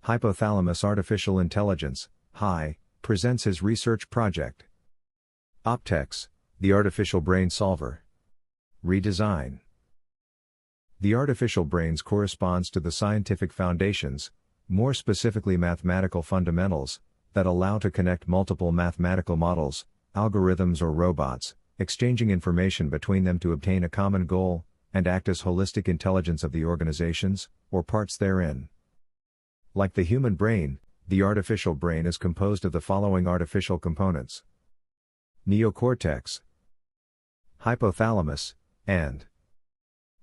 Hypothalamus Artificial Intelligence, HI, presents his research project. OPTEX, the Artificial Brain Solver. Redesign. The artificial brains corresponds to the scientific foundations, more specifically mathematical fundamentals, that allow to connect multiple mathematical models, algorithms or robots, exchanging information between them to obtain a common goal, and act as holistic intelligence of the organizations, or parts therein. Like the human brain, the artificial brain is composed of the following artificial components: neocortex, hypothalamus, and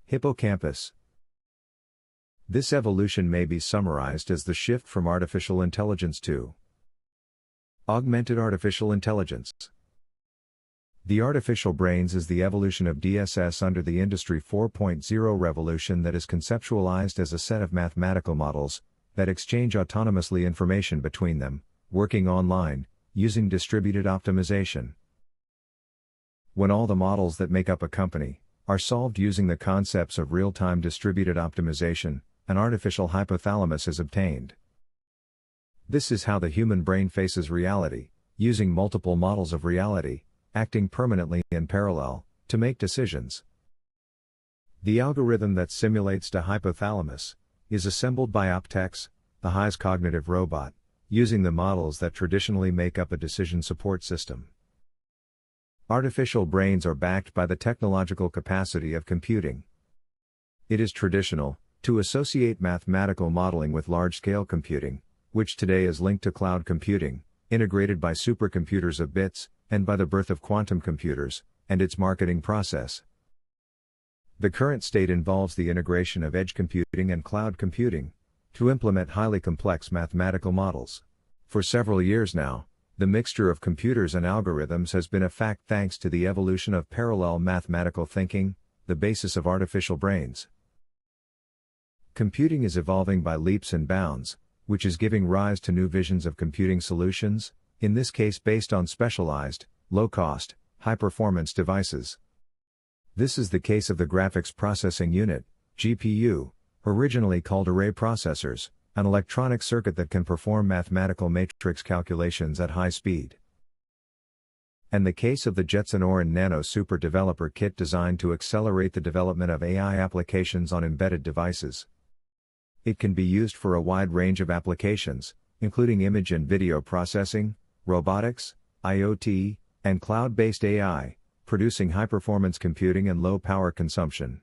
hippocampus. This evolution may be summarized as the shift from artificial intelligence to augmented artificial intelligence. The artificial brains is the evolution of DSS under the Industry 4.0 revolution that is conceptualized as a set of mathematical models that exchange autonomously information between them, working online, using distributed optimization. When all the models that make up a company are solved using the concepts of real-time distributed optimization, an artificial hypothalamus is obtained. This is how the human brain faces reality, using multiple models of reality, acting permanently in parallel, to make decisions. The algorithm that simulates the hypothalamus is assembled by OPTEX, the HI's cognitive robot, using the models that traditionally make up a decision support system. Artificial brains are backed by the technological capacity of computing. It is traditional to associate mathematical modeling with large-scale computing, which today is linked to cloud computing, integrated by supercomputers of bits, and by the birth of quantum computers, and its marketing process. The current state involves the integration of edge computing and cloud computing to implement highly complex mathematical models. For several years now, the mixture of computers and algorithms has been a fact thanks to the evolution of parallel mathematical thinking, the basis of artificial brains. Computing is evolving by leaps and bounds, which is giving rise to new visions of computing solutions, in this case based on specialized, low-cost, high-performance devices. This is the case of the Graphics Processing Unit, GPU, originally called array processors, an electronic circuit that can perform mathematical matrix calculations at high speed. And the case of the Jetson Orin Nano Super Developer Kit designed to accelerate the development of AI applications on embedded devices. It can be used for a wide range of applications, including image and video processing, robotics, IoT, and cloud-based AI, producing high-performance computing and low power consumption.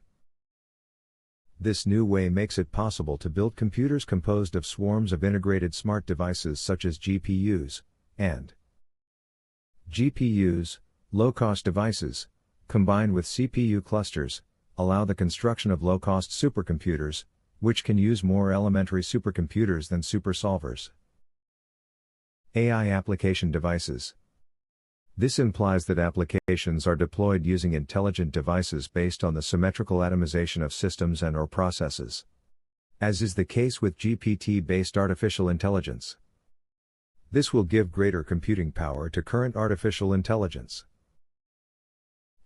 This new way makes it possible to build computers composed of swarms of integrated smart devices such as GPUs, and GPUs, low-cost devices, combined with CPU clusters, allow the construction of low-cost supercomputers, which can use more elementary supercomputers than supersolvers. AI application devices. This implies that applications are deployed using intelligent devices based on the symmetrical atomization of systems and/or processes. As is the case with GPT-based artificial intelligence. This will give greater computing power to current artificial intelligence.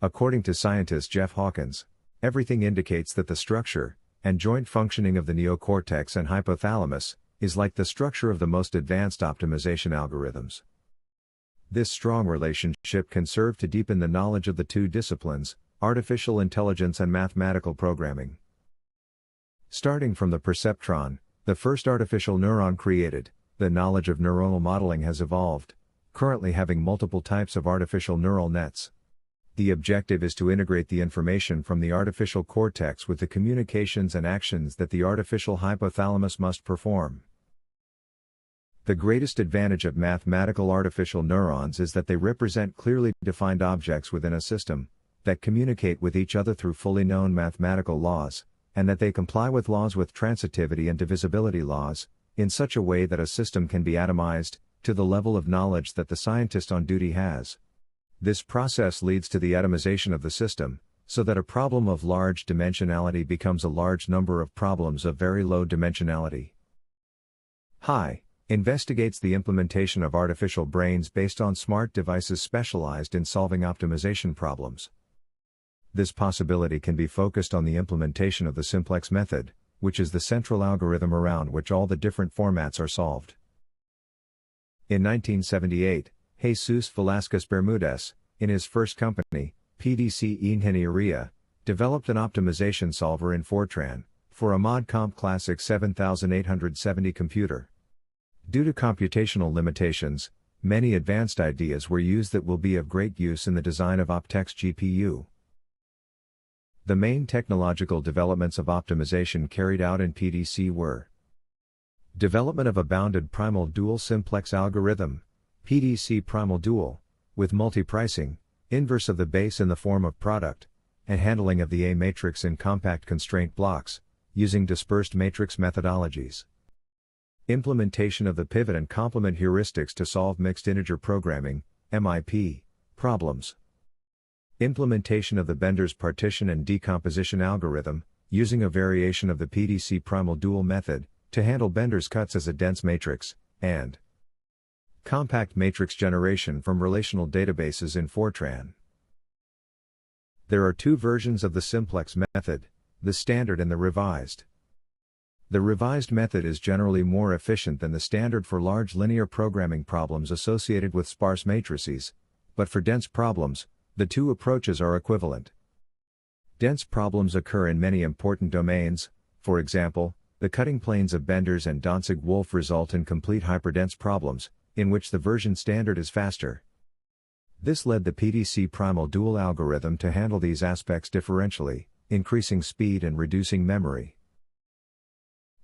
According to scientist Jeff Hawkins, everything indicates that the structure and joint functioning of the neocortex and hypothalamus is like the structure of the most advanced optimization algorithms. This strong relationship can serve to deepen the knowledge of the two disciplines, artificial intelligence and mathematical programming. Starting from the perceptron, the first artificial neuron created, the knowledge of neuronal modeling has evolved, currently having multiple types of artificial neural nets. The objective is to integrate the information from the artificial cortex with the communications and actions that the artificial hypothalamus must perform. The greatest advantage of mathematical artificial neurons is that they represent clearly defined objects within a system, that communicate with each other through fully known mathematical laws, and that they comply with laws with transitivity and divisibility laws, in such a way that a system can be atomized, to the level of knowledge that the scientist on duty has. This process leads to the atomization of the system, so that a problem of large dimensionality becomes a large number of problems of very low dimensionality. HI investigates the implementation of artificial brains based on smart devices specialized in solving optimization problems. This possibility can be focused on the implementation of the simplex method, which is the central algorithm around which all the different formats are solved. In 1978, Jesus Velasquez Bermudez, in his first company, PDC Ingeniería, developed an optimization solver in Fortran, for a ModComp Classic 7870 computer. Due to computational limitations, many advanced ideas were used that will be of great use in the design of OPTEX GPU. The main technological developments of optimization carried out in PDC were: development of a bounded primal dual simplex algorithm, PDC primal dual, with multi-pricing, inverse of the base in the form of product, and handling of the A matrix in compact constraint blocks, using dispersed matrix methodologies. Implementation of the pivot and complement heuristics to solve mixed integer programming, MIP, problems. Implementation of the Bender's partition and decomposition algorithm, using a variation of the PDC primal dual method, to handle Bender's cuts as a dense matrix, and compact matrix generation from relational databases in Fortran. There are two versions of the simplex method, the standard and the revised. The revised method is generally more efficient than the standard for large linear programming problems associated with sparse matrices, but for dense problems, the two approaches are equivalent. Dense problems occur in many important domains. For example, the cutting planes of Bender's and Danzig-Wolff result in complete hyperdense problems, in which the version standard is faster. This led the PDC primal dual algorithm to handle these aspects differentially, increasing speed and reducing memory.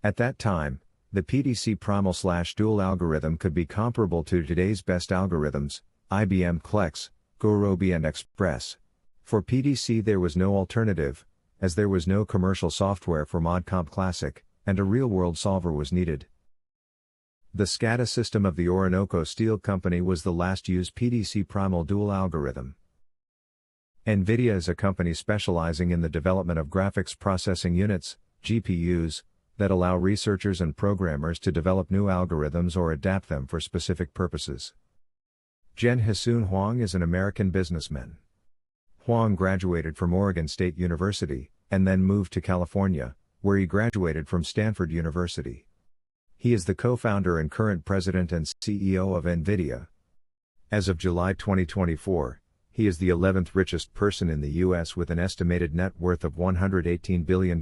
At that time, the PDC primal/dual algorithm could be comparable to today's best algorithms, IBM CLEX, Gurobi and Express. For PDC there was no alternative, as there was no commercial software for ModComp Classic, and a real-world solver was needed. The SCADA system of the Orinoco Steel Company was the last used PDC primal dual algorithm. NVIDIA is a company specializing in the development of graphics processing units, GPUs, that allow researchers and programmers to develop new algorithms or adapt them for specific purposes. Jen Hasoon Huang is an American businessman. Huang graduated from Oregon State University, and then moved to California, where he graduated from Stanford University. He is the co-founder and current president and CEO of NVIDIA. As of July 2024, he is the 11th richest person in the U.S. with an estimated net worth of $118 billion.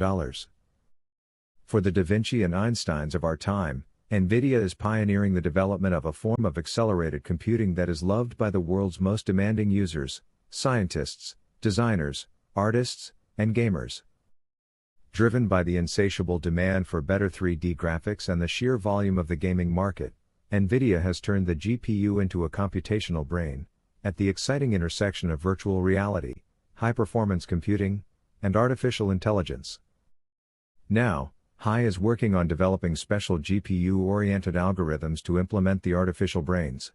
For the Da Vinci and Einsteins of our time, NVIDIA is pioneering the development of a form of accelerated computing that is loved by the world's most demanding users, scientists, designers, artists, and gamers. Driven by the insatiable demand for better 3D graphics and the sheer volume of the gaming market, NVIDIA has turned the GPU into a computational brain, at the exciting intersection of virtual reality, high-performance computing, and artificial intelligence. Now, HI is working on developing special GPU-oriented algorithms to implement the artificial brains.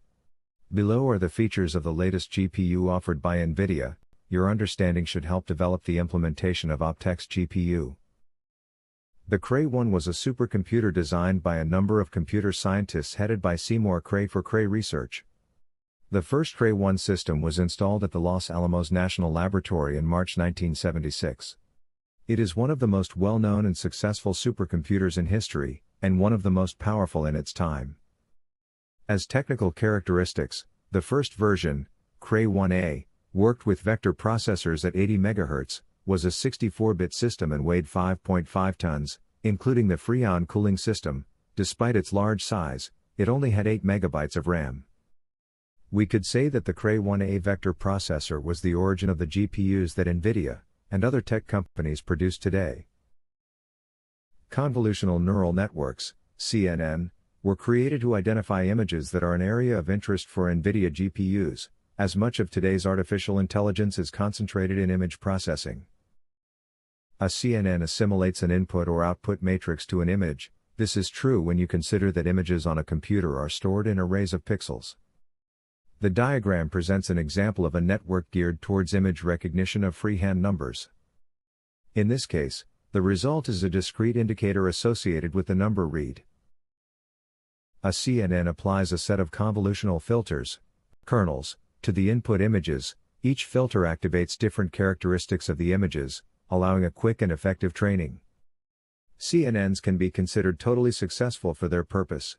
Below are the features of the latest GPU offered by NVIDIA. Your understanding should help develop the implementation of OPTEX GPU. The Cray 1 was a supercomputer designed by a number of computer scientists headed by Seymour Cray for Cray Research. The first Cray 1 system was installed at the Los Alamos National Laboratory in March 1976. It is one of the most well-known and successful supercomputers in history, and one of the most powerful in its time. As technical characteristics, the first version, Cray 1A, worked with vector processors at 80 MHz, was a 64-bit system and weighed 5.5 tons, including the Freon cooling system. Despite its large size, it only had 8 MB of RAM. We could say that the Cray 1A vector processor was the origin of the GPUs that NVIDIA and other tech companies produce today. Convolutional neural networks, CNN, were created to identify images that are an area of interest for NVIDIA GPUs, as much of today's artificial intelligence is concentrated in image processing. A CNN assimilates an input or output matrix to an image. This is true when you consider that images on a computer are stored in arrays of pixels. The diagram presents an example of a network geared towards image recognition of freehand numbers. In this case, the result is a discrete indicator associated with the number read. A CNN applies a set of convolutional filters, kernels, to the input images. Each filter activates different characteristics of the images, allowing a quick and effective training. CNNs can be considered totally successful for their purpose.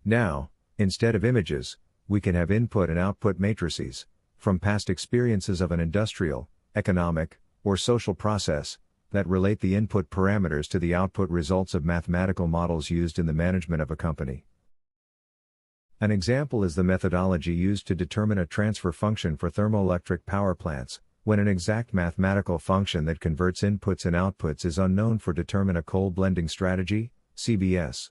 Now, instead of images, we can have input and output matrices, from past experiences of an industrial, economic, or social process, that relate the input parameters to the output results of mathematical models used in the management of a company. An example is the methodology used to determine a transfer function for thermoelectric power plants, when an exact mathematical function that converts inputs and outputs is unknown for determine a coal blending strategy, CBS.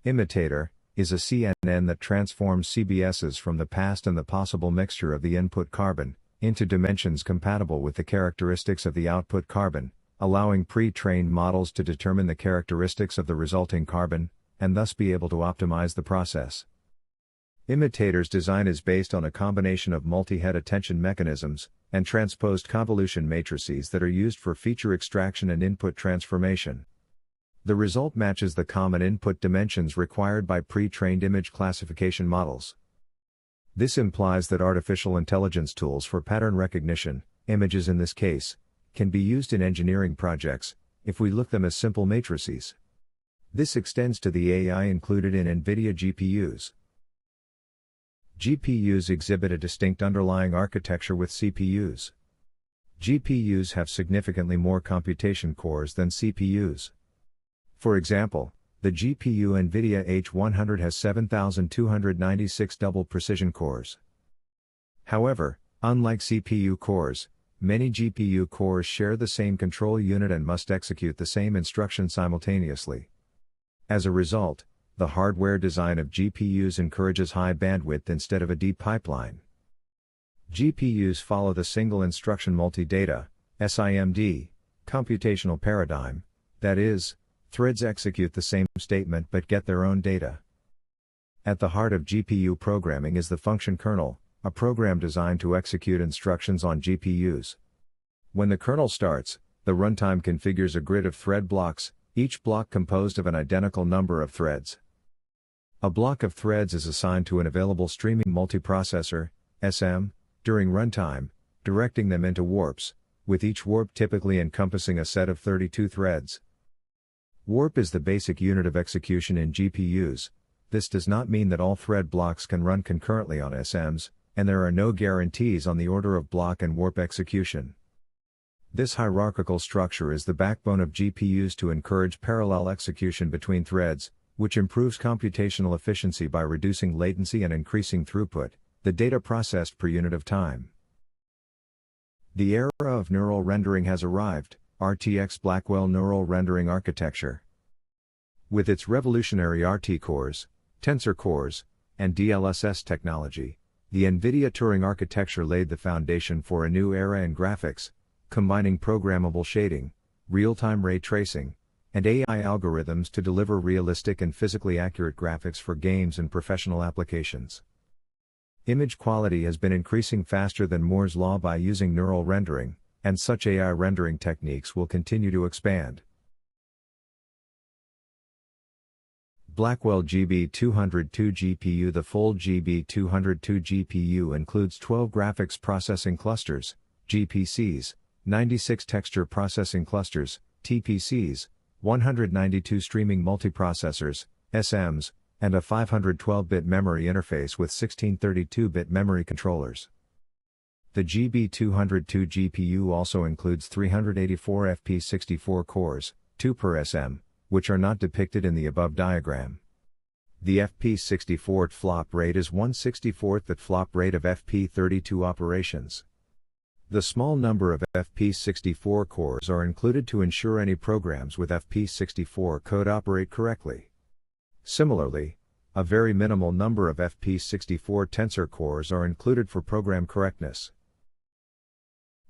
Imitator is a CNN that transforms CBSs from the past and the possible mixture of the input carbon into dimensions compatible with the characteristics of the output carbon, allowing pre-trained models to determine the characteristics of the resulting carbon, and thus be able to optimize the process. Imitator's design is based on a combination of multi-head attention mechanisms and transposed convolution matrices that are used for feature extraction and input transformation. The result matches the common input dimensions required by pre-trained image classification models. This implies that artificial intelligence tools for pattern recognition, images in this case, can be used in engineering projects, if we look them as simple matrices. This extends to the AI included in NVIDIA GPUs. GPUs exhibit a distinct underlying architecture with CPUs. GPUs have significantly more computation cores than CPUs. For example, the GPU NVIDIA H100 has 7,296 double precision cores. However, unlike CPU cores, many GPU cores share the same control unit and must execute the same instruction simultaneously. As a result, the hardware design of GPUs encourages high bandwidth instead of a deep pipeline. GPUs follow the single instruction multi-data (SIMD) computational paradigm, that is, threads execute the same statement but get their own data. At the heart of GPU programming is the function kernel, a program designed to execute instructions on GPUs. When the kernel starts, the runtime configures a grid of thread blocks, each block composed of an identical number of threads. A block of threads is assigned to an available streaming multiprocessor, SM, during runtime, directing them into warps, with each warp typically encompassing a set of 32 threads. Warp is the basic unit of execution in GPUs. This does not mean that all thread blocks can run concurrently on SMs, and there are no guarantees on the order of block and warp execution. This hierarchical structure is the backbone of GPUs to encourage parallel execution between threads, which improves computational efficiency by reducing latency and increasing throughput, the data processed per unit of time. The era of neural rendering has arrived, RTX Blackwell Neural Rendering Architecture. With its revolutionary RT cores, tensor cores, and DLSS technology, the NVIDIA Turing architecture laid the foundation for a new era in graphics, combining programmable shading, real-time ray tracing, and AI algorithms to deliver realistic and physically accurate graphics for games and professional applications. Image quality has been increasing faster than Moore's law by using neural rendering, and such AI rendering techniques will continue to expand. Blackwell GB202 GPU. The full GB202 GPU includes 12 graphics processing clusters, GPCs, 96 texture processing clusters, TPCs, 192 streaming multiprocessors, SMs, and a 512-bit memory interface with 1632-bit memory controllers. The GB202 GPU also includes 384 FP64 cores, 2 per SM, which are not depicted in the above diagram. The FP64 flop rate is 1/64th the flop rate of FP32 operations. The small number of FP64 cores are included to ensure any programs with FP64 code operate correctly. Similarly, a very minimal number of FP64 tensor cores are included for program correctness.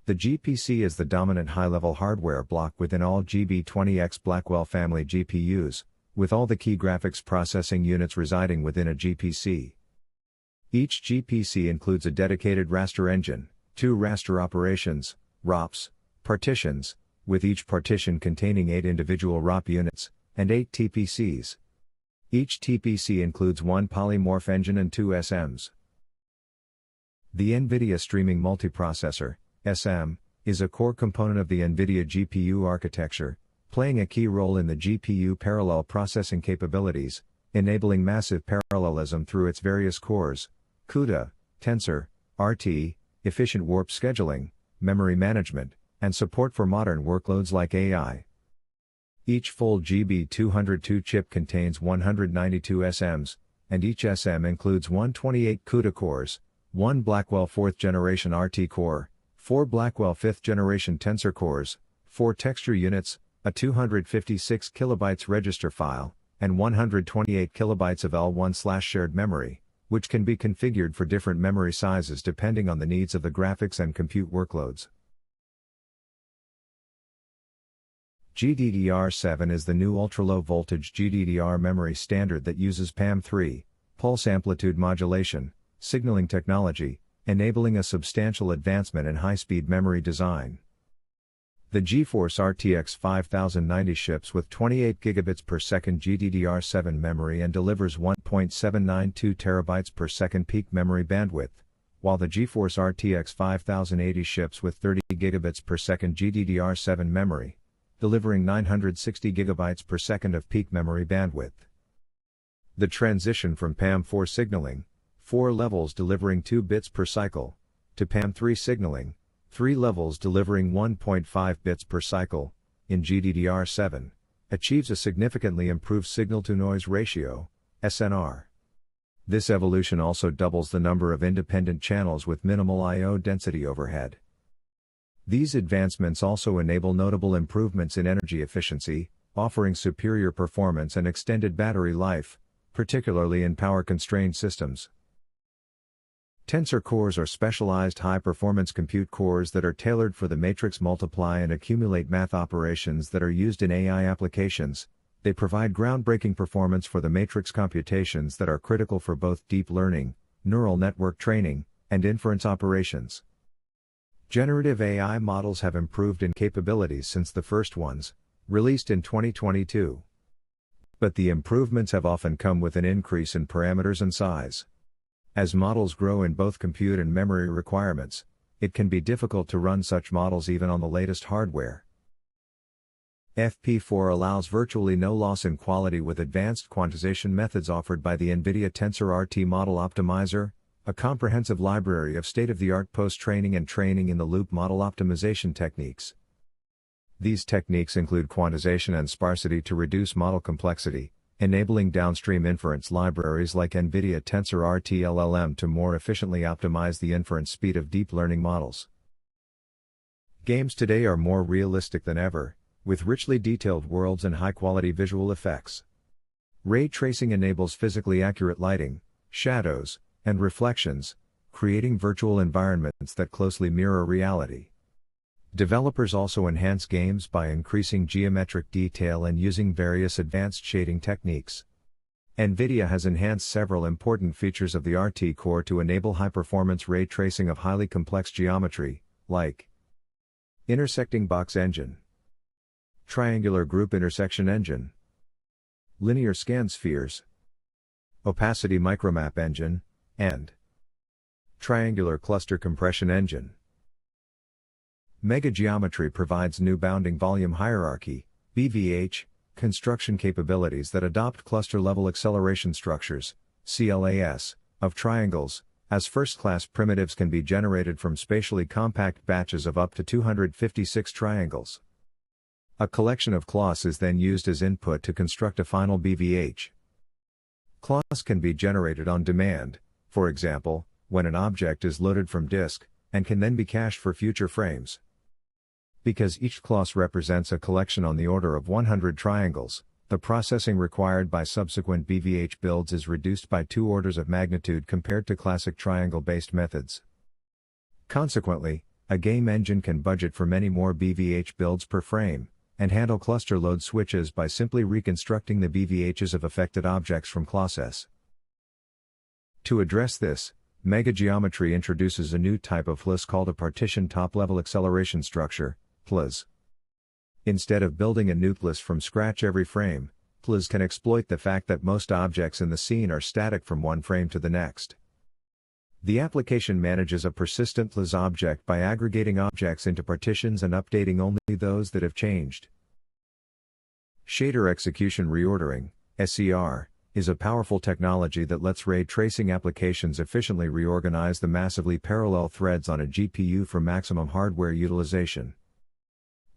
The GPC is the dominant high-level hardware block within all GB20X Blackwell family GPUs, with all the key graphics processing units residing within a GPC. Each GPC includes a dedicated raster engine, 2 raster operations, ROPs, partitions, with each partition containing 8 individual ROP units, and 8 TPCs. Each TPC includes 1 polymorph engine and 2 SMs. The NVIDIA Streaming Multiprocessor, SM, is a core component of the NVIDIA GPU architecture, playing a key role in the GPU parallel processing capabilities, enabling massive parallelism through its various cores, CUDA, Tensor, RT, efficient warp scheduling, memory management, and support for modern workloads like AI. Each full GB202 chip contains 192 SMs, and each SM includes 128 CUDA cores, 1 Blackwell 4th generation RT core, 4 Blackwell 5th generation Tensor cores, 4 texture units, a 256 kilobytes register file, and 128 kilobytes of L1/shared memory, which can be configured for different memory sizes depending on the needs of the graphics and compute workloads. GDDR7 is the new ultra-low voltage GDDR memory standard that uses PAM3, pulse amplitude modulation, signaling technology, enabling a substantial advancement in high-speed memory design. The GeForce RTX 5090 ships with 28 gigabits per second GDDR7 memory and delivers 1.792 terabytes per second peak memory bandwidth, while the GeForce RTX 5080 ships with 30 gigabits per second GDDR7 memory, delivering 960 gigabytes per second of peak memory bandwidth. The transition from PAM4 signaling, 4 levels delivering 2 bits per cycle, to PAM3 signaling, 3 levels delivering 1.5 bits per cycle, in GDDR7, achieves a significantly improved signal-to-noise ratio, SNR. This evolution also doubles the number of independent channels with minimal I/O density overhead. These advancements also enable notable improvements in energy efficiency, offering superior performance and extended battery life, particularly in power-constrained systems. Tensor cores are specialized high-performance compute cores that are tailored for the matrix multiply and accumulate math operations that are used in AI applications. They provide groundbreaking performance for the matrix computations that are critical for both deep learning, neural network training, and inference operations. Generative AI models have improved in capabilities since the first ones, released in 2022. But the improvements have often come with an increase in parameters and size. As models grow in both compute and memory requirements, it can be difficult to run such models even on the latest hardware. FP4 allows virtually no loss in quality with advanced quantization methods offered by the NVIDIA Tensor RT Model Optimizer, a comprehensive library of state-of-the-art post-training and training-in-the-loop model optimization techniques. These techniques include quantization and sparsity to reduce model complexity, enabling downstream inference libraries like NVIDIA Tensor RT LLM to more efficiently optimize the inference speed of deep learning models. Games today are more realistic than ever, with richly detailed worlds and high-quality visual effects. Ray tracing enables physically accurate lighting, shadows, and reflections, creating virtual environments that closely mirror reality. Developers also enhance games by increasing geometric detail and using various advanced shading techniques. NVIDIA has enhanced several important features of the RT core to enable high-performance ray tracing of highly complex geometry, like intersecting box engine, triangular group intersection engine, linear scan spheres, opacity micromap engine, and triangular cluster compression engine. Megageometry provides new bounding volume hierarchy, BVH, construction capabilities that adopt cluster-level acceleration structures, CLAS, of triangles, as first-class primitives can be generated from spatially compact batches of up to 256 triangles. A collection of claws is then used as input to construct a final BVH. Claws can be generated on demand, for example, when an object is loaded from disk, and can then be cached for future frames. Because each class represents a collection on the order of 100 triangles, the processing required by subsequent BVH builds is reduced by 2 orders of magnitude compared to classic triangle-based methods. Consequently, a game engine can budget for many more BVH builds per frame, and handle cluster load switches by simply reconstructing the BVHs of affected objects from classes. To address this, Megageometry introduces a new type of FLIS called a partition top-level acceleration structure, PLAS. Instead of building a new PLAS from scratch every frame, PLAS can exploit the fact that most objects in the scene are static from one frame to the next. The application manages a persistent PLAS object by aggregating objects into partitions and updating only those that have changed. Shader execution reordering, SER, is a powerful technology that lets ray tracing applications efficiently reorganize the massively parallel threads on a GPU for maximum hardware utilization.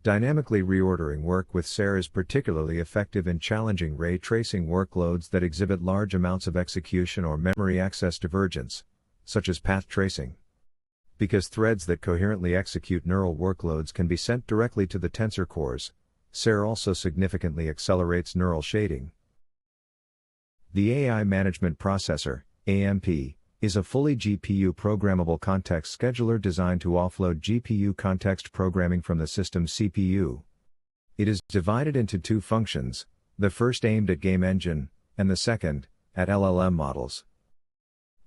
Dynamically reordering work with SER is particularly effective in challenging ray tracing workloads that exhibit large amounts of execution or memory access divergence, such as path tracing. Because threads that coherently execute neural workloads can be sent directly to the tensor cores, SER also significantly accelerates neural shading. The AI Management Processor, AMP, is a fully GPU programmable context scheduler designed to offload GPU context programming from the system's CPU. It is divided into two functions, the first aimed at game engine, and the second, at LLM models.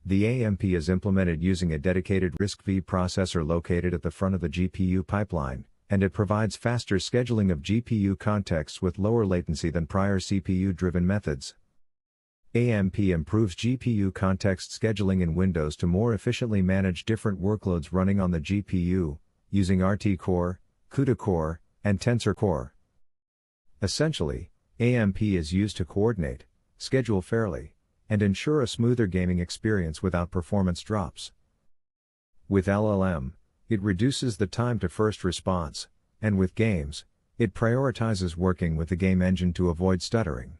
The AMP is implemented using a dedicated RISC-V processor located at the front of the GPU pipeline, and it provides faster scheduling of GPU contexts with lower latency than prior CPU-driven methods. AMP improves GPU context scheduling in Windows to more efficiently manage different workloads running on the GPU, using RT Core, CUDA Core, and Tensor Core. Essentially, AMP is used to coordinate, schedule fairly, and ensure a smoother gaming experience without performance drops. With LLM, it reduces the time to first response, and with games, it prioritizes working with the game engine to avoid stuttering.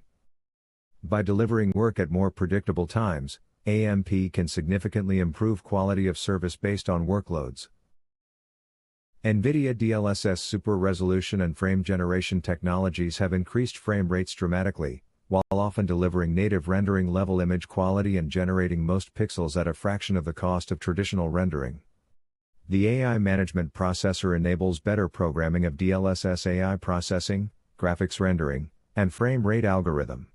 By delivering work at more predictable times, AMP can significantly improve quality of service based on workloads. NVIDIA DLSS super resolution and frame generation technologies have increased frame rates dramatically, while often delivering native rendering level image quality and generating most pixels at a fraction of the cost of traditional rendering. The AI Management Processor enables better programming of DLSS AI processing, graphics rendering, and frame rate algorithm.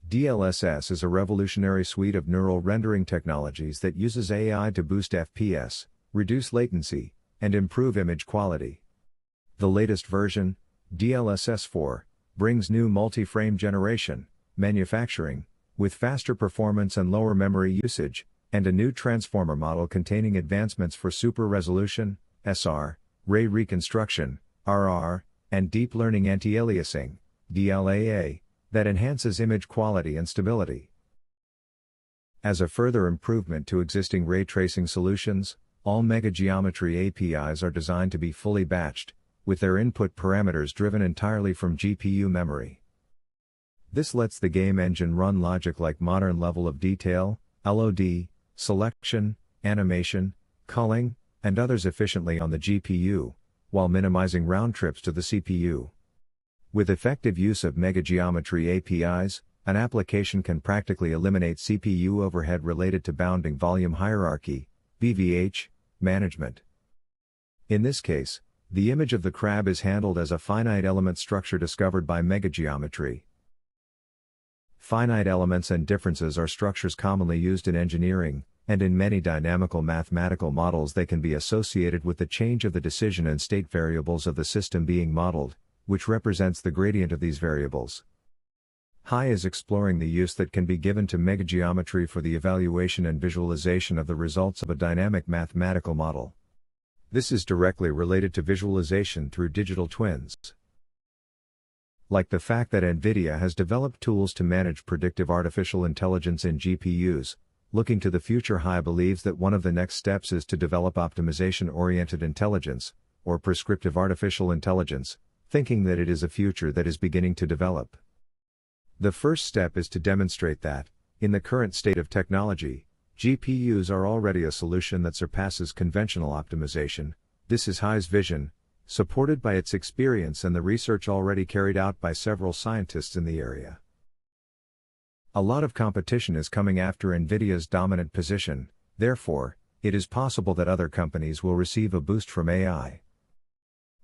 DLSS is a revolutionary suite of neural rendering technologies that uses AI to boost FPS, reduce latency, and improve image quality. The latest version, DLSS 4, brings new multi-frame generation, manufacturing, with faster performance and lower memory usage, and a new transformer model containing advancements for super resolution, SR, ray reconstruction, RR, and deep learning anti-aliasing, DLAA, that enhances image quality and stability. As a further improvement to existing ray tracing solutions, all megageometry APIs are designed to be fully batched, with their input parameters driven entirely from GPU memory. This lets the game engine run logic like modern level of detail, LOD, selection, animation, culling, and others efficiently on the GPU, while minimizing round trips to the CPU. With effective use of megageometry APIs, an application can practically eliminate CPU overhead related to bounding volume hierarchy, BVH, management. In this case, the image of the crab is handled as a finite element structure discovered by megageometry. Finite elements and differences are structures commonly used in engineering, and in many dynamical mathematical models they can be associated with the change of the decision and state variables of the system being modeled, which represents the gradient of these variables. HI is exploring the use that can be given to megageometry for the evaluation and visualization of the results of a dynamic mathematical model. This is directly related to visualization through digital twins. Like the fact that NVIDIA has developed tools to manage predictive artificial intelligence in GPUs, looking to the future, HI believes that one of the next steps is to develop optimization-oriented intelligence, or prescriptive artificial intelligence, thinking that it is a future that is beginning to develop. The first step is to demonstrate that, in the current state of technology, GPUs are already a solution that surpasses conventional optimization. This is HI's vision, supported by its experience and the research already carried out by several scientists in the area. A lot of competition is coming after NVIDIA's dominant position, therefore, it is possible that other companies will receive a boost from AI.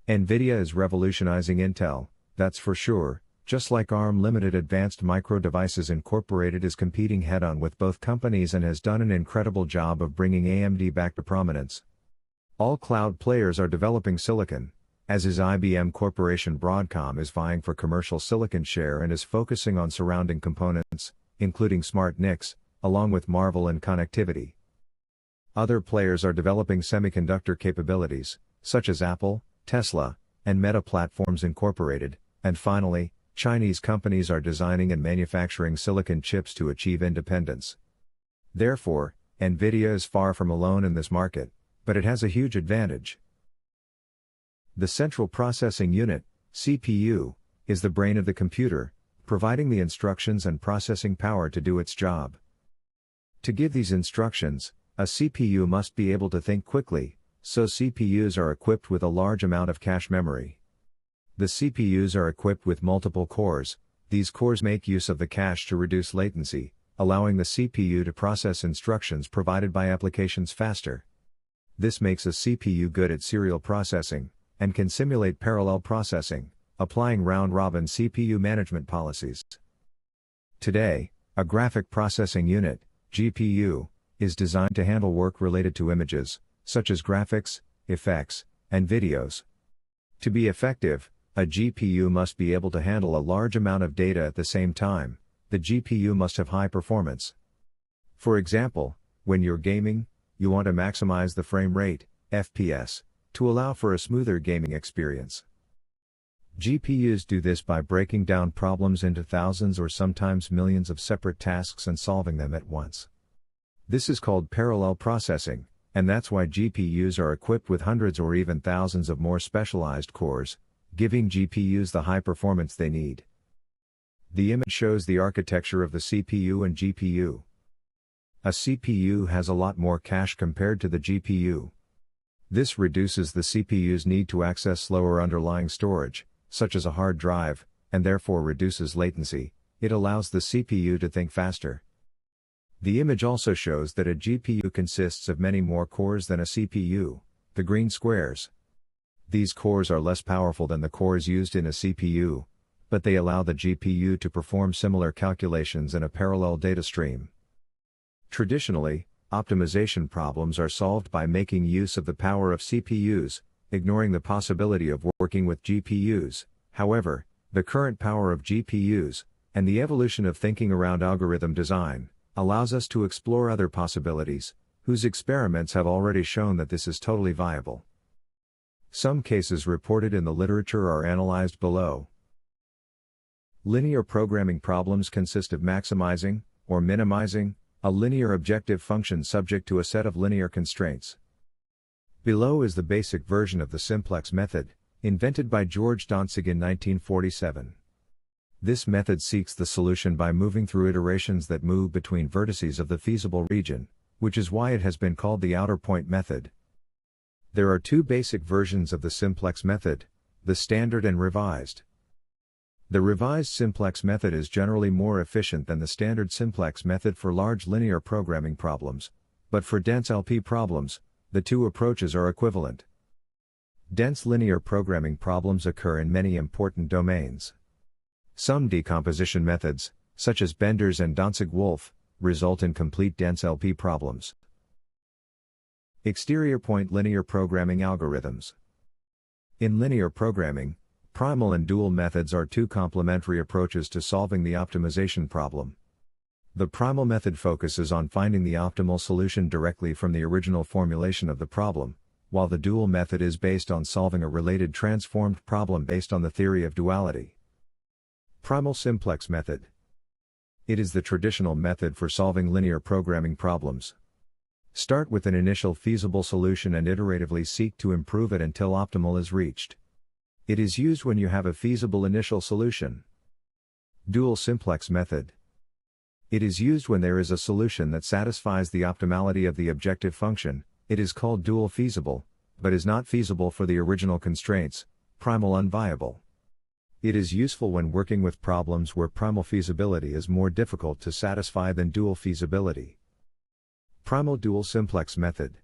NVIDIA is revolutionizing Intel, that's for sure, just like ARM Limited Advanced Micro Devices Incorporated is competing head-on with both companies and has done an incredible job of bringing AMD back to prominence. All cloud players are developing silicon, as is IBM Corporation. Broadcom is vying for commercial silicon share and is focusing on surrounding components, including smart NICs, along with Marvell and connectivity. Other players are developing semiconductor capabilities, such as Apple, Tesla, and Meta Platforms Incorporated, and finally, Chinese companies are designing and manufacturing silicon chips to achieve independence. Therefore, NVIDIA is far from alone in this market, but it has a huge advantage. The Central Processing Unit, CPU, is the brain of the computer, providing the instructions and processing power to do its job. To give these instructions, a CPU must be able to think quickly, so CPUs are equipped with a large amount of cache memory. The CPUs are equipped with multiple cores. These cores make use of the cache to reduce latency, allowing the CPU to process instructions provided by applications faster. This makes a CPU good at serial processing, and can simulate parallel processing, applying round-robin CPU management policies. Today, a graphic processing unit, GPU, is designed to handle work related to images, such as graphics, effects, and videos. To be effective, a GPU must be able to handle a large amount of data at the same time. The GPU must have high performance. For example, when you're gaming, you want to maximize the frame rate, FPS, to allow for a smoother gaming experience. GPUs do this by breaking down problems into thousands or sometimes millions of separate tasks and solving them at once. This is called parallel processing, and that's why GPUs are equipped with hundreds or even thousands of more specialized cores, giving GPUs the high performance they need. The image shows the architecture of the CPU and GPU. A CPU has a lot more cache compared to the GPU. This reduces the CPU's need to access slower underlying storage, such as a hard drive, and therefore reduces latency. It allows the CPU to think faster. The image also shows that a GPU consists of many more cores than a CPU, the green squares. These cores are less powerful than the cores used in a CPU, but they allow the GPU to perform similar calculations in a parallel data stream. Traditionally, optimization problems are solved by making use of the power of CPUs, ignoring the possibility of working with GPUs. However, the current power of GPUs, and the evolution of thinking around algorithm design, allows us to explore other possibilities, whose experiments have already shown that this is totally viable. Some cases reported in the literature are analyzed below. Linear programming problems consist of maximizing, or minimizing, a linear objective function subject to a set of linear constraints. Below is the basic version of the simplex method, invented by George Dantzig in 1947. This method seeks the solution by moving through iterations that move between vertices of the feasible region, which is why it has been called the outer point method. There are two basic versions of the simplex method, the standard and revised. The revised simplex method is generally more efficient than the standard simplex method for large linear programming problems, but for dense LP problems, the two approaches are equivalent. Dense linear programming problems occur in many important domains. Some decomposition methods, such as Bender's and Dantzig-Wolff, result in complete dense LP problems. Exterior point linear programming algorithms. In linear programming, primal and dual methods are two complementary approaches to solving the optimization problem. The primal method focuses on finding the optimal solution directly from the original formulation of the problem, while the dual method is based on solving a related transformed problem based on the theory of duality. Primal simplex method. It is the traditional method for solving linear programming problems. Start with an initial feasible solution and iteratively seek to improve it until optimal is reached. It is used when you have a feasible initial solution. Dual simplex method. It is used when there is a solution that satisfies the optimality of the objective function. It is called dual feasible, but is not feasible for the original constraints, primal unviable. It is useful when working with problems where primal feasibility is more difficult to satisfy than dual feasibility. Primal dual simplex method.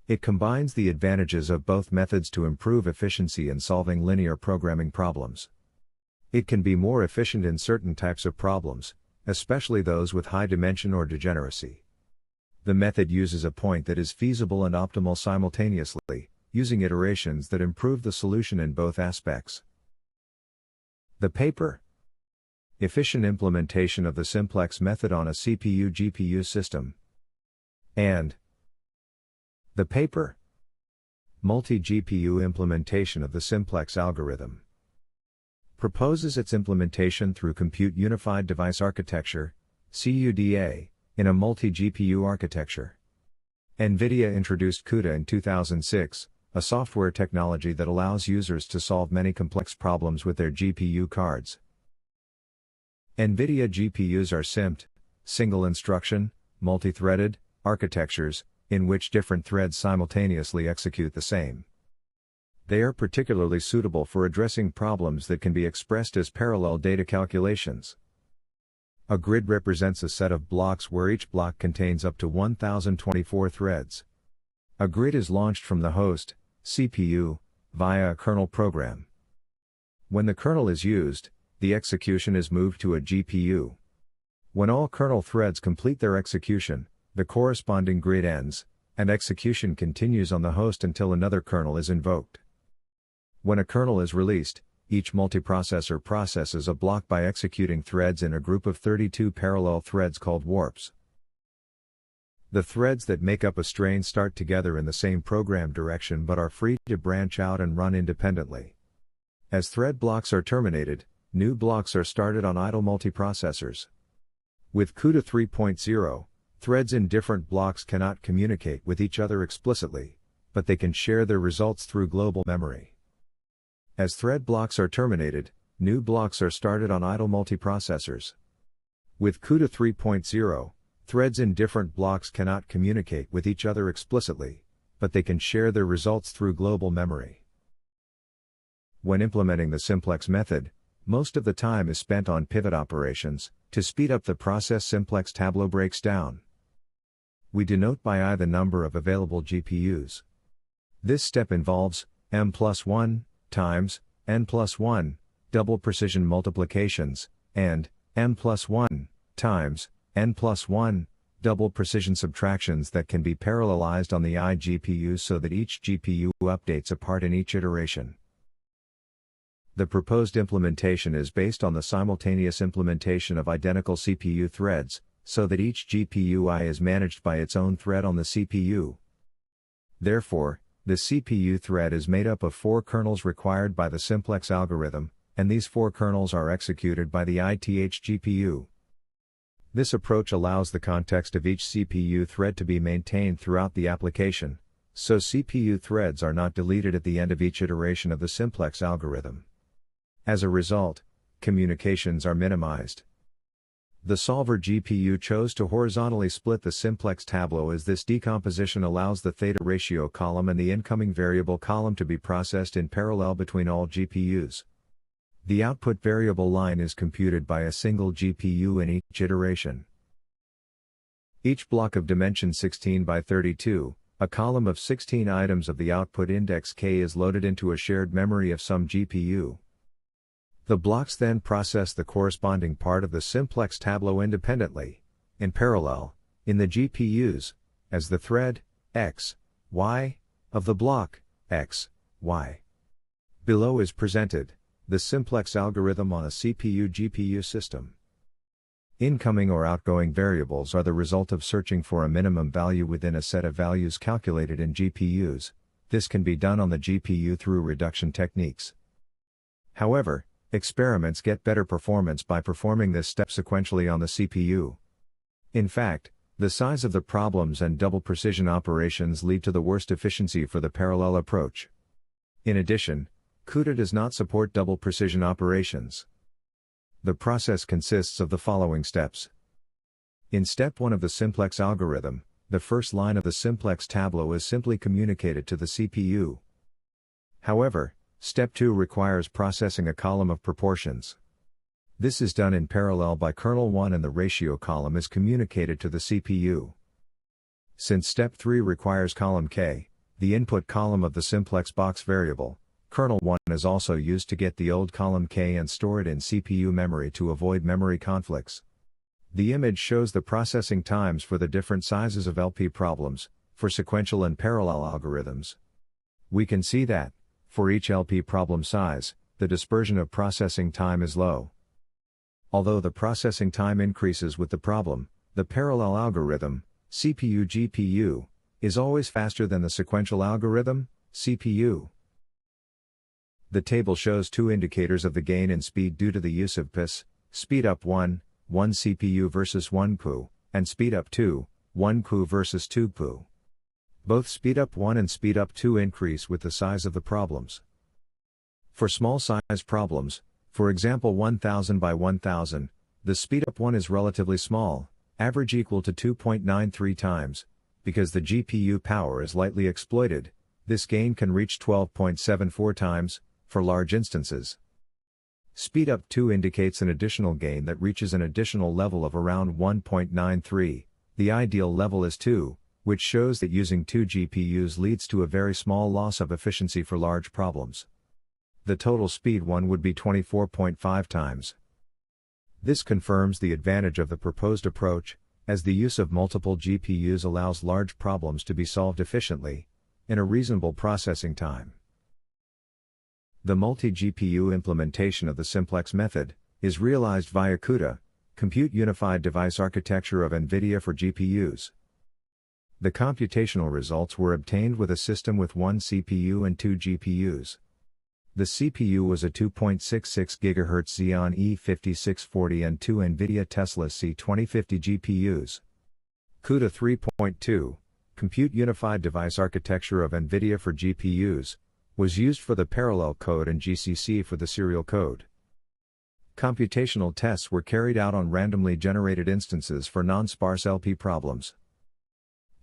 It combines the advantages of both methods to improve efficiency in solving linear programming problems. It can be more efficient in certain types of problems, especially those with high dimension or degeneracy. The method uses a point that is feasible and optimal simultaneously, using iterations that improve the solution in both aspects. The paper. Efficient implementation of the simplex method on a CPU-GPU system. And the paper. Multi-GPU implementation of the simplex algorithm. proposes its implementation through Compute Unified Device Architecture, CUDA, in a multi-GPU architecture. NVIDIA introduced CUDA in 2006, a software technology that allows users to solve many complex problems with their GPU cards. NVIDIA GPUs are SIMD, single instruction, multi-threaded, architectures, in which different threads simultaneously execute the same. They are particularly suitable for addressing problems that can be expressed as parallel data calculations. A grid represents a set of blocks where each block contains up to 1024 threads. A grid is launched from the host, CPU, via a kernel program. When the kernel is used, the execution is moved to a GPU. When all kernel threads complete their execution, the corresponding grid ends, and execution continues on the host until another kernel is invoked. When a kernel is released, each multiprocessor processes a block by executing threads in a group of 32 parallel threads called warps. The threads that make up a strain start together in the same program direction but are free to branch out and run independently. As thread blocks are terminated, new blocks are started on idle multiprocessors. With CUDA 3.0, threads in different blocks cannot communicate with each other explicitly, but they can share their results through global memory. As thread blocks are terminated, new blocks are started on idle multiprocessors. With CUDA 3.0, threads in different blocks cannot communicate with each other explicitly, but they can share their results through global memory. When implementing the simplex method, most of the time is spent on pivot operations. To speed up the process, simplex tableau breaks down. We denote by I the number of available GPUs. This step involves m+1 times n+1 double precision multiplications, and m+1 times n+1 double precision subtractions that can be parallelized on the I GPU so that each GPU updates a part in each iteration. The proposed implementation is based on the simultaneous implementation of identical CPU threads, so that each GPU I is managed by its own thread on the CPU. Therefore, the CPU thread is made up of 4 kernels required by the simplex algorithm, and these 4 kernels are executed by the ith GPU. This approach allows the context of each CPU thread to be maintained throughout the application, so CPU threads are not deleted at the end of each iteration of the simplex algorithm. As a result, communications are minimized. The solver GPU chose to horizontally split the simplex tableau as this decomposition allows the theta ratio column and the incoming variable column to be processed in parallel between all GPUs. The output variable line is computed by a single GPU in each iteration. Each block of dimension 16 by 32, a column of 16 items of the output index k, is loaded into a shared memory of some GPU. The blocks then process the corresponding part of the simplex tableau independently, in parallel, in the GPUs, as the thread, x, y, of the block, x, y. Below is presented the simplex algorithm on a CPU-GPU system. Incoming or outgoing variables are the result of searching for a minimum value within a set of values calculated in GPUs. This can be done on the GPU through reduction techniques. However, experiments get better performance by performing this step sequentially on the CPU. In fact, the size of the problems and double precision operations lead to the worst efficiency for the parallel approach. In addition, CUDA does not support double precision operations. The process consists of the following steps. In step 1 of the simplex algorithm, the first line of the simplex tableau is simply communicated to the CPU. However, step 2 requires processing a column of proportions. This is done in parallel by kernel 1 and the ratio column is communicated to the CPU. Since step 3 requires column k, the input column of the simplex box variable, kernel 1 is also used to get the old column k and store it in CPU memory to avoid memory conflicts. The image shows the processing times for the different sizes of LP problems, for sequential and parallel algorithms. We can see that, for each LP problem size, the dispersion of processing time is low. Although the processing time increases with the problem, the parallel algorithm, CPU-GPU, is always faster than the sequential algorithm, CPU. The table shows two indicators of the gain in speed due to the use of PIS, speed up 1 CPU versus 1 PU, and speed up 2, 1 PU versus 2 PU. Both speed up 1 and speed up 2 increase with the size of the problems. For small size problems, for example 1000 by 1000, the speed up 1 is relatively small, average equal to 2.93 times. Because the GPU power is lightly exploited, this gain can reach 12.74 times, for large instances. Speed up 2 indicates an additional gain that reaches an additional level of around 1.93, the ideal level is 2, which shows that using 2 GPUs leads to a very small loss of efficiency for large problems. The total speed 1 would be 24.5 times. This confirms the advantage of the proposed approach, as the use of multiple GPUs allows large problems to be solved efficiently, in a reasonable processing time. The multi-GPU implementation of the simplex method is realized via CUDA, Compute Unified Device Architecture of NVIDIA for GPUs. The computational results were obtained with a system with 1 CPU and 2 GPUs. The CPU was a 2.66 GHz Xeon E5640 and 2 NVIDIA Tesla C2050 GPUs. CUDA 3.2, Compute Unified Device Architecture of NVIDIA for GPUs, was used for the parallel code and GCC for the serial code. Computational tests were carried out on randomly generated instances for non-sparse LP problems.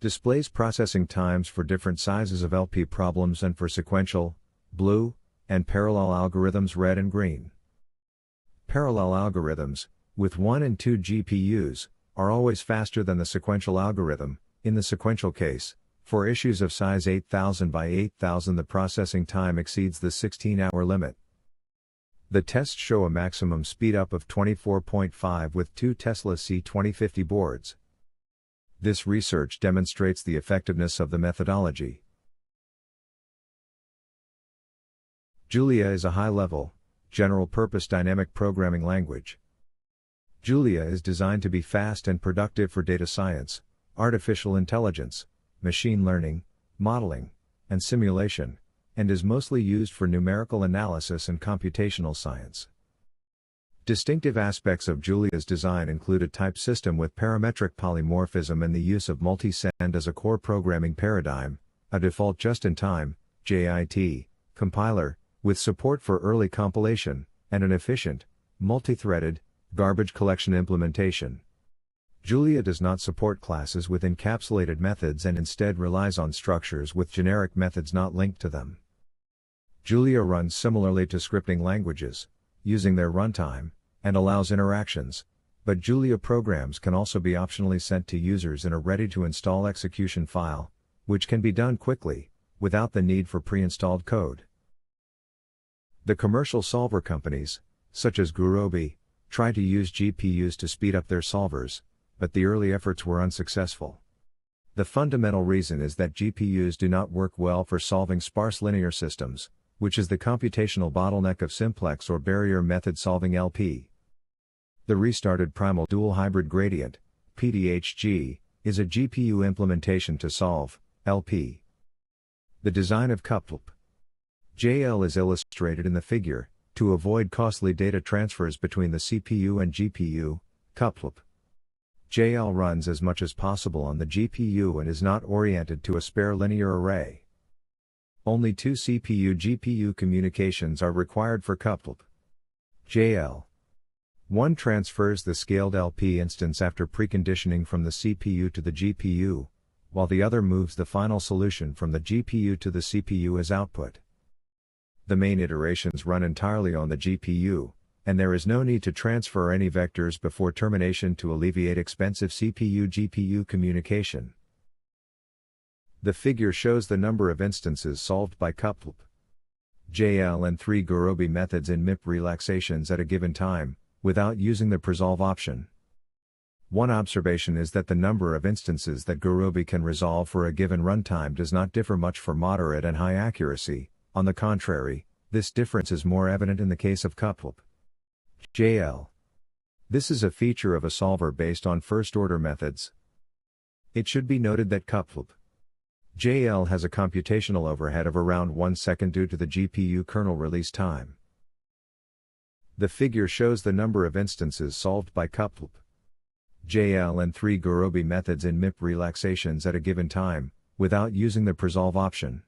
Displays processing times for different sizes of LP problems and for sequential, blue, and parallel algorithms red and green. Parallel algorithms, with 1 and 2 GPUs, are always faster than the sequential algorithm. In the sequential case, for issues of size 8000 by 8000 the processing time exceeds the 16-hour limit. The tests show a maximum speedup of 24.5 with 2 Tesla C2050 boards. This research demonstrates the effectiveness of the methodology. Julia is a high-level, general-purpose dynamic programming language. Julia is designed to be fast and productive for data science, artificial intelligence, machine learning, modeling, and simulation, and is mostly used for numerical analysis and computational science. Distinctive aspects of Julia's design include a type system with parametric polymorphism and the use of multi-send as a core programming paradigm, a default just-in-time (JIT) compiler, with support for early compilation, and an efficient, multi-threaded, garbage collection implementation. Julia does not support classes with encapsulated methods and instead relies on structures with generic methods not linked to them. Julia runs similarly to scripting languages, using their runtime, and allows interactions, but Julia programs can also be optionally sent to users in a ready-to-install execution file, which can be done quickly, without the need for pre-installed code. The commercial solver companies, such as Gurobi, try to use GPUs to speed up their solvers, but the early efforts were unsuccessful. The fundamental reason is that GPUs do not work well for solving sparse linear systems, which is the computational bottleneck of simplex or barrier method solving LP. The restarted primal dual hybrid gradient, PDHG, is a GPU implementation to solve LP. The design of QPLP JL is illustrated in the figure. To avoid costly data transfers between the CPU and GPU, QPLP JL runs as much as possible on the GPU and is not oriented to a spare linear array. Only 2 CPU-GPU communications are required for QPLP JL. One transfers the scaled LP instance after preconditioning from the CPU to the GPU, while the other moves the final solution from the GPU to the CPU as output. The main iterations run entirely on the GPU, and there is no need to transfer any vectors before termination to alleviate expensive CPU-GPU communication. The figure shows the number of instances solved by QPLP JL and 3 Gurobi methods in MIP relaxations at a given time, without using the presolve option. One observation is that the number of instances that Gurobi can resolve for a given runtime does not differ much for moderate and high accuracy. On the contrary, this difference is more evident in the case of QPLP JL. This is a feature of a solver based on first-order methods. It should be noted that QPLP JL has a computational overhead of around 1 second due to the GPU kernel release time. The figure shows the number of instances solved by QUPLP. JL and 3 Gurobi methods in MIP relaxations at a given time, without using the presolve option.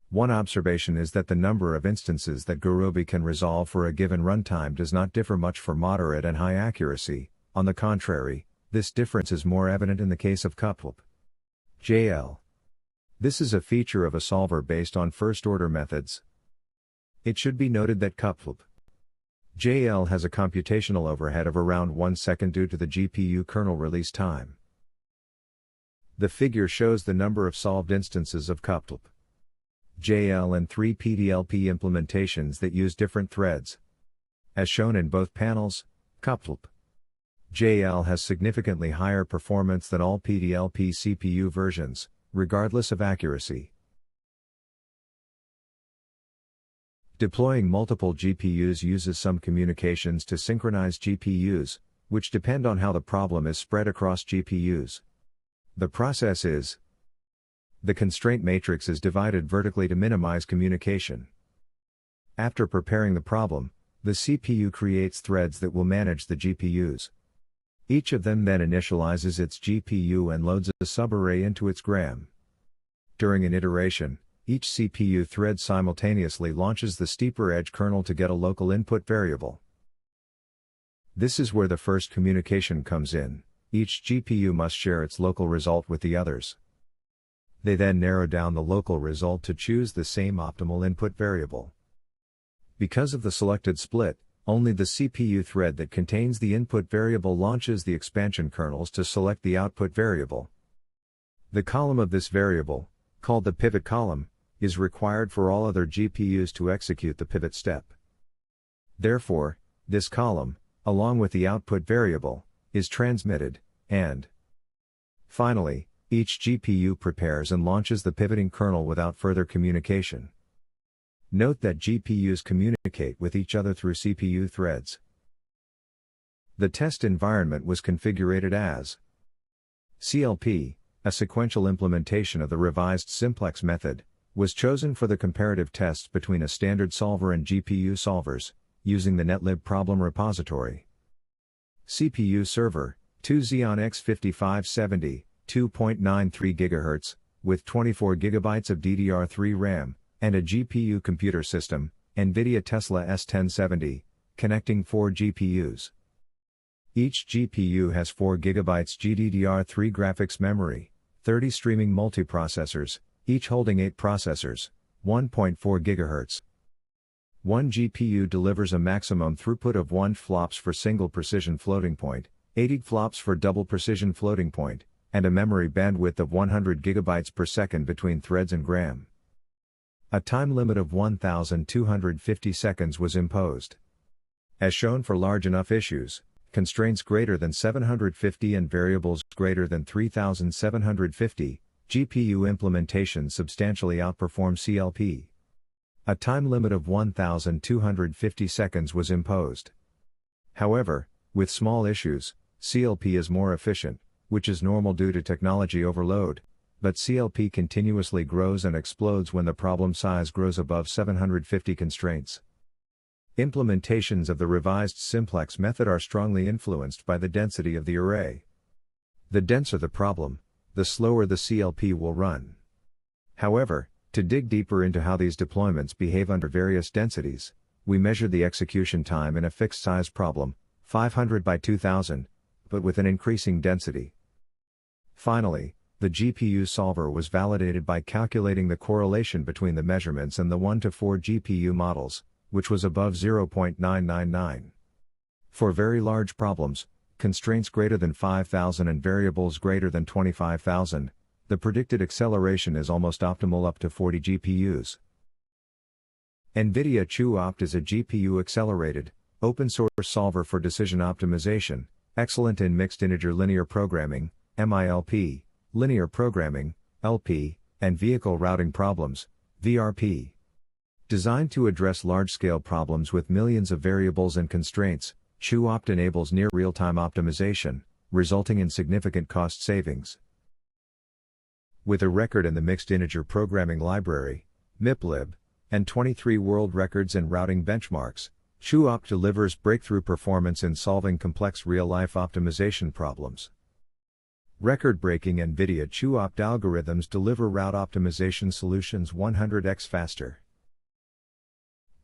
One observation is that the number of instances that Gurobi can resolve for a given runtime does not differ much for moderate and high accuracy. On the contrary, this difference is more evident in the case of QUPLP. JL. This is a feature of a solver based on first-order methods. It should be noted that QUPLP JL has a computational overhead of around 1 second due to the GPU kernel release time. The figure shows the number of solved instances of QUPLP JL and 3 PDLP implementations that use different threads. As shown in both panels, QUPLP JL has significantly higher performance than all PDLP CPU versions, regardless of accuracy. Deploying multiple GPUs uses some communications to synchronize GPUs, which depend on how the problem is spread across GPUs. The process is: the constraint matrix is divided vertically to minimize communication. After preparing the problem, the CPU creates threads that will manage the GPUs. Each of them then initializes its GPU and loads a subarray into its gram. During an iteration, each CPU thread simultaneously launches the steeper edge kernel to get a local input variable. This is where the first communication comes in. Each GPU must share its local result with the others. They then narrow down the local result to choose the same optimal input variable. Because of the selected split, only the CPU thread that contains the input variable launches the expansion kernels to select the output variable. The column of this variable, called the pivot column, is required for all other GPUs to execute the pivot step. Therefore, this column, along with the output variable, is transmitted, and finally, each GPU prepares and launches the pivoting kernel without further communication. Note that GPUs communicate with each other through CPU threads. The test environment was configured as CLP, a sequential implementation of the revised simplex method, was chosen for the comparative tests between a standard solver and GPU solvers, using the netlib problem repository. CPU server, 2 Xeon X5570, 2.93 GHz, with 24 GB of DDR3 RAM, and a GPU computer system, NVIDIA Tesla S1070, connecting 4 GPUs. Each GPU has 4 GB GDDR3 graphics memory, 30 streaming multiprocessors, each holding 8 processors, 1.4 GHz. One GPU delivers a maximum throughput of 1 flops for single precision floating point, 80 flops for double precision floating point, and a memory bandwidth of 100 GB per second between threads and gram. A time limit of 1,250 seconds was imposed. As shown for large enough issues, constraints greater than 750 and variables greater than 3,750, GPU implementation substantially outperform CLP. A time limit of 1,250 seconds was imposed. However, with small issues, CLP is more efficient, which is normal due to technology overload, but CLP continuously grows and explodes when the problem size grows above 750 constraints. Implementations of the revised simplex method are strongly influenced by the density of the array. The denser the problem, the slower the CLP will run. However, to dig deeper into how these deployments behave under various densities, we measure the execution time in a fixed size problem, 500 by 2000, but with an increasing density. Finally, the GPU solver was validated by calculating the correlation between the measurements and the 1-to-4 GPU models, which was above 0.999. For very large problems, constraints greater than 5,000 and variables greater than 25,000, the predicted acceleration is almost optimal up to 40 GPUs. NVIDIA QOPT is a GPU-accelerated, open-source solver for decision optimization, excellent in mixed integer linear programming, MILP, linear programming, LP, and vehicle routing problems, VRP. Designed to address large-scale problems with millions of variables and constraints, QOPT enables near real-time optimization, resulting in significant cost savings. With a record in the Mixed Integer Programming Library, MIPLib, and 23 world records in routing benchmarks, QOPT delivers breakthrough performance in solving complex real-life optimization problems. Record-breaking NVIDIA QOPT algorithms deliver route optimization solutions 100x faster.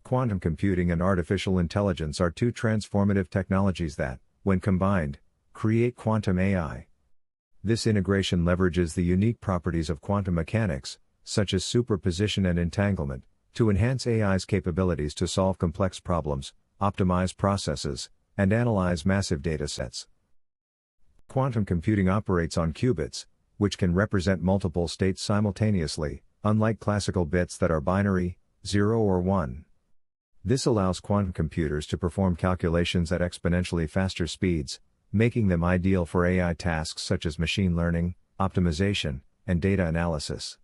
Quantum computing and artificial intelligence are two transformative technologies that, when combined, create quantum AI. This integration leverages the unique properties of quantum mechanics, such as superposition and entanglement, to enhance AI's capabilities to solve complex problems, optimize processes, and analyze massive datasets. Quantum computing operates on qubits, which can represent multiple states simultaneously, unlike classical bits that are binary, 0 or 1. This allows quantum computers to perform calculations at exponentially faster speeds, making them ideal for AI tasks such as machine learning, optimization, and data analysis.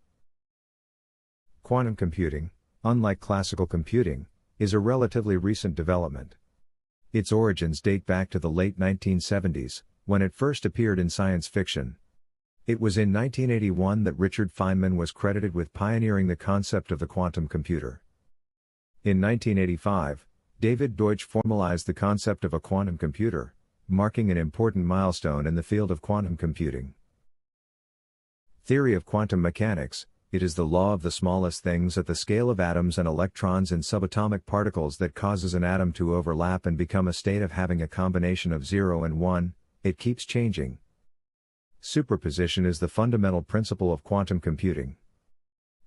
Quantum computing, unlike classical computing, is a relatively recent development. Its origins date back to the late 1970s, when it first appeared in science fiction. It was in 1981 that Richard Feynman was credited with pioneering the concept of the quantum computer. In 1985, David Deutsch formalized the concept of a quantum computer, marking an important milestone in the field of quantum computing. Theory of quantum mechanics: it is the law of the smallest things at the scale of atoms and electrons in subatomic particles that causes an atom to overlap and become a state of having a combination of 0 and 1, it keeps changing. Superposition is the fundamental principle of quantum computing.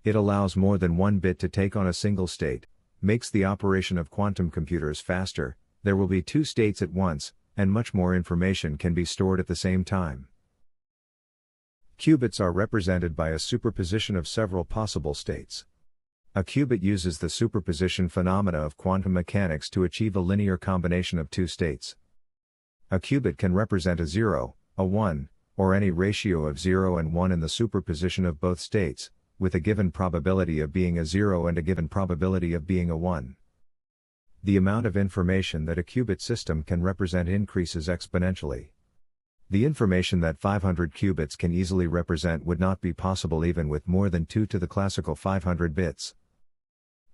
It allows more than one bit to take on a single state, makes the operation of quantum computers faster, there will be two states at once, and much more information can be stored at the same time. Qubits are represented by a superposition of several possible states. A qubit uses the superposition phenomena of quantum mechanics to achieve a linear combination of two states. A qubit can represent a 0, a 1, or any ratio of 0 and 1 in the superposition of both states, with a given probability of being a 0 and a given probability of being a 1. The amount of information that a qubit system can represent increases exponentially. The information that 500 qubits can easily represent would not be possible even with more than 2 to the classical 500 bits.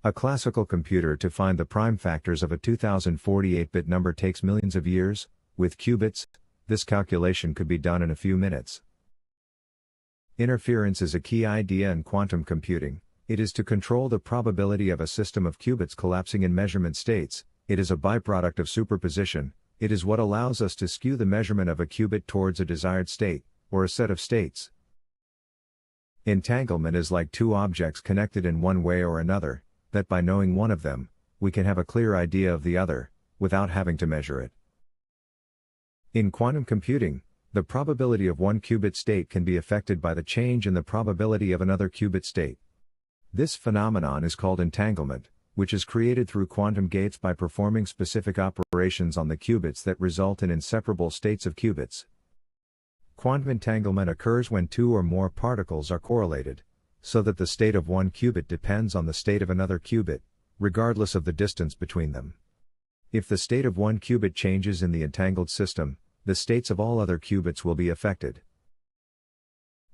A classical computer to find the prime factors of a 2048-bit number takes millions of years. With qubits, this calculation could be done in a few minutes. Interference is a key idea in quantum computing. It is to control the probability of a system of qubits collapsing in measurement states. It is a byproduct of superposition. It is what allows us to skew the measurement of a qubit towards a desired state, or a set of states. Entanglement is like two objects connected in one way or another, that by knowing one of them, we can have a clear idea of the other, without having to measure it. In quantum computing, the probability of one qubit state can be affected by the change in the probability of another qubit state. This phenomenon is called entanglement, which is created through quantum gates by performing specific operations on the qubits that result in inseparable states of qubits. Quantum entanglement occurs when two or more particles are correlated, so that the state of one qubit depends on the state of another qubit, regardless of the distance between them. If the state of one qubit changes in the entangled system, the states of all other qubits will be affected.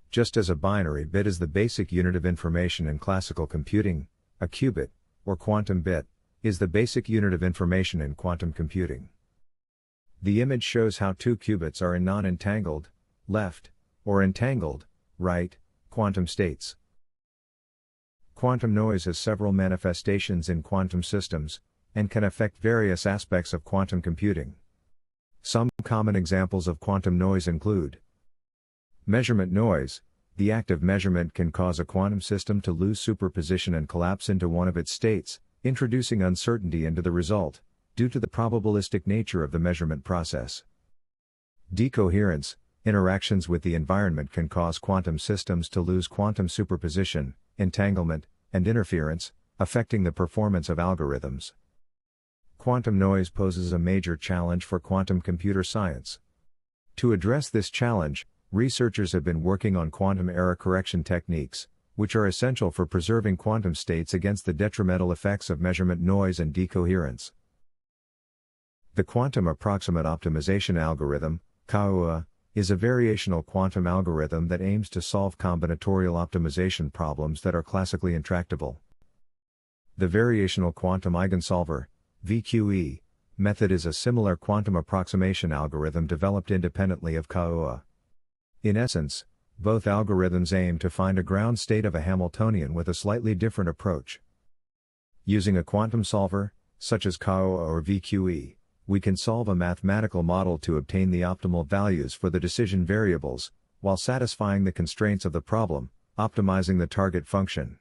Just as a binary bit is the basic unit of information in classical computing, a qubit, or quantum bit, is the basic unit of information in quantum computing. The image shows how two qubits are in non-entangled, left, or entangled, right, quantum states. Quantum noise has several manifestations in quantum systems, and can affect various aspects of quantum computing. Some common examples of quantum noise include measurement noise. The act of measurement can cause a quantum system to lose superposition and collapse into one of its states, introducing uncertainty into the result, due to the probabilistic nature of the measurement process. Decoherence. Interactions with the environment can cause quantum systems to lose quantum superposition, entanglement, and interference, affecting the performance of algorithms. Quantum noise poses a major challenge for quantum computer science. To address this challenge, researchers have been working on quantum error correction techniques, which are essential for preserving quantum states against the detrimental effects of measurement noise and decoherence. The quantum approximate optimization algorithm, QAOA, is a variational quantum algorithm that aims to solve combinatorial optimization problems that are classically intractable. The variational quantum eigensolver (VQE) method is a similar quantum approximation algorithm developed independently of QAOA. In essence, both algorithms aim to find a ground state of a Hamiltonian with a slightly different approach. Using a quantum solver, such as QAOA or VQE, we can solve a mathematical model to obtain the optimal values for the decision variables, while satisfying the constraints of the problem, optimizing the target function.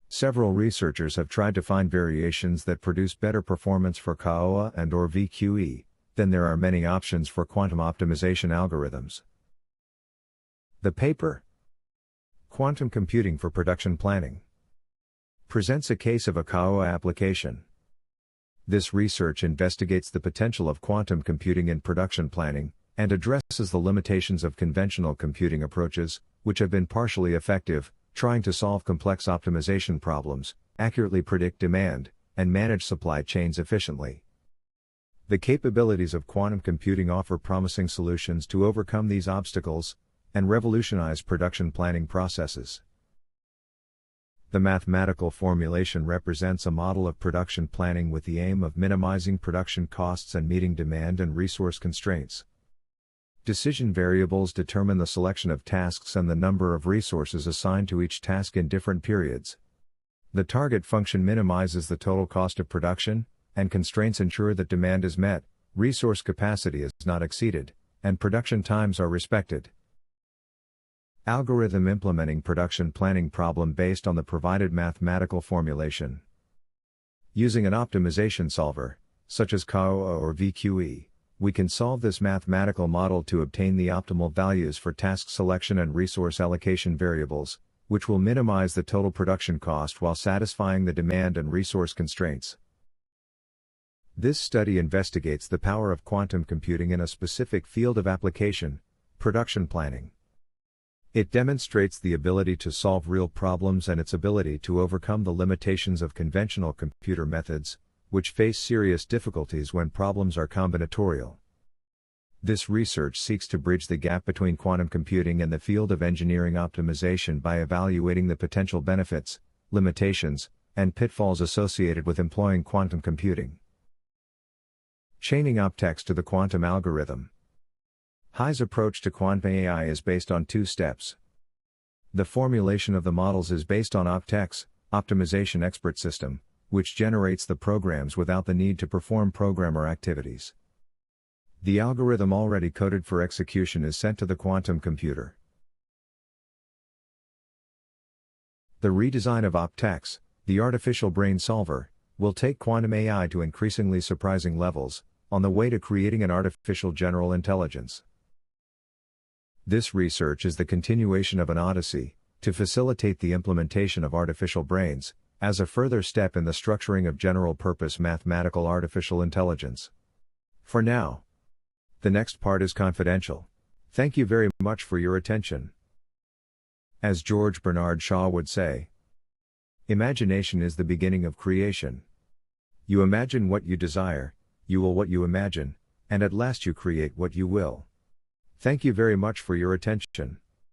Several researchers have tried to find variations that produce better performance for QAOA and/or VQE than there are many options for quantum optimization algorithms. The paper, Quantum Computing for Production Planning, presents a case of a QAOA application. This research investigates the potential of quantum computing in production planning, and addresses the limitations of conventional computing approaches, which have been partially effective, trying to solve complex optimization problems, accurately predict demand, and manage supply chains efficiently. The capabilities of quantum computing offer promising solutions to overcome these obstacles, and revolutionize production planning processes. The mathematical formulation represents a model of production planning with the aim of minimizing production costs and meeting demand and resource constraints. Decision variables determine the selection of tasks and the number of resources assigned to each task in different periods. The target function minimizes the total cost of production, and constraints ensure that demand is met, resource capacity is not exceeded, and production times are respected. Algorithm implementing production planning problem based on the provided mathematical formulation. Using an optimization solver, such as QAOA or VQE, we can solve this mathematical model to obtain the optimal values for task selection and resource allocation variables, which will minimize the total production cost while satisfying the demand and resource constraints. This study investigates the power of quantum computing in a specific field of application, production planning. It demonstrates the ability to solve real problems and its ability to overcome the limitations of conventional computer methods, which face serious difficulties when problems are combinatorial. This research seeks to bridge the gap between quantum computing and the field of engineering optimization by evaluating the potential benefits, limitations, and pitfalls associated with employing quantum computing. Chaining OPTEX to the quantum algorithm. High's approach to quantum AI is based on two steps. The formulation of the models is based on OPTEX, Optimization Expert System, which generates the programs without the need to perform programmer activities. The algorithm already coded for execution is sent to the quantum computer. The redesign of OPTEX, the artificial brain solver, will take quantum AI to increasingly surprising levels, on the way to creating an artificial general intelligence. This research is the continuation of an odyssey, to facilitate the implementation of artificial brains, as a further step in the structuring of general-purpose mathematical artificial intelligence. For now, the next part is confidential. Thank you very much for your attention. As George Bernard Shaw would say, imagination is the beginning of creation. You imagine what you desire, you will what you imagine, and at last you create what you will. Thank you very much for your attention.